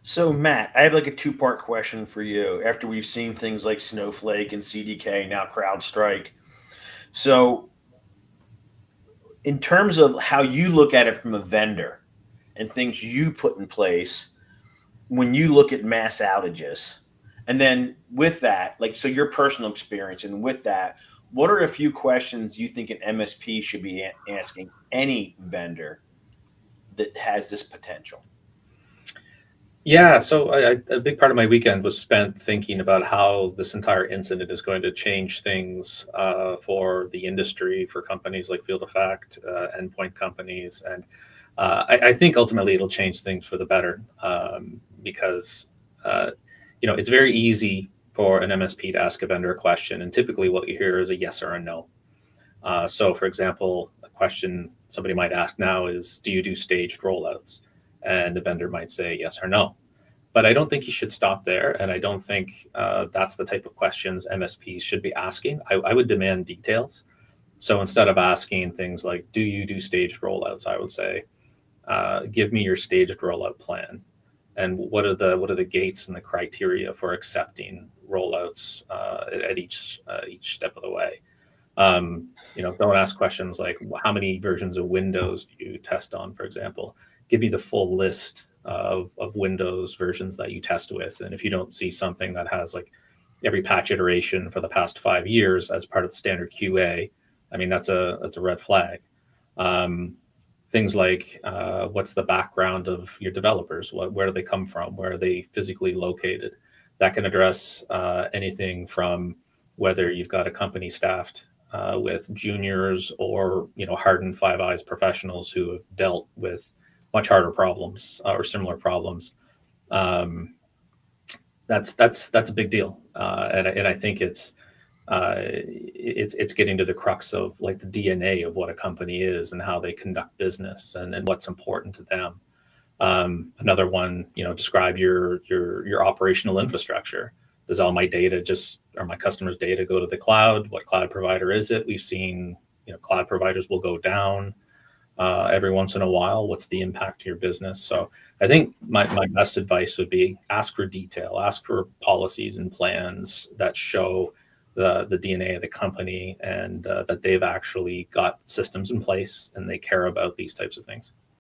So Matt, I have like a two-part question for you after we've seen things like Snowflake and CDK, now CrowdStrike. So in terms of how you look at it from a vendor and things you put in place when you look at mass outages, and then with that, like, so your personal experience, and with that, what are a few questions you think an MSP should be asking any vendor that has this potential? Yeah, so a big part of my weekend was spent thinking about how this entire incident is going to change things for the industry, for companies like Field Effect, endpoint companies, and I think ultimately it'll change things for the better because it's very easy for an MSP to ask a vendor a question, and typically what you hear is a yes or a no. So, for example, a question somebody might ask now is, "Do you do staged rollouts?" And the vendor might say yes or no. But I don't think you should stop there. And I don't think that's the type of questions MSPs should be asking. I would demand details. So instead of asking things like, "Do you do staged rollouts?" I would say, "Give me your staged rollout plan. And what are the gates and the criteria for accepting rollouts at each step of the way?" Don't ask questions like, "How many versions of Windows do you test on?" For example. Give me the full list of Windows versions that you test with. And if you don't see something that has like every patch iteration for the past 5 years as part of the standard QA, I mean, that's a red flag. Things like what's the background of your developers? Where do they come from? Where are they physically located? That can address anything from whether you've got a company staffed with juniors or hardened Five Eyes professionals who have dealt with much harder problems or similar problems. That's a big deal, and I think it's getting to the crux of like the DNA of what a company is and how they conduct business and what's important to them. Another one, describe your operational infrastructure. Does all my data or my customers' data go to the cloud? What cloud provider is it? We've seen, cloud providers will go down every once in a while. What's the impact to your business? So I think my best advice would be ask for detail, ask for policies and plans that show the DNA of the company and that they've actually got systems in place and they care about these types of things.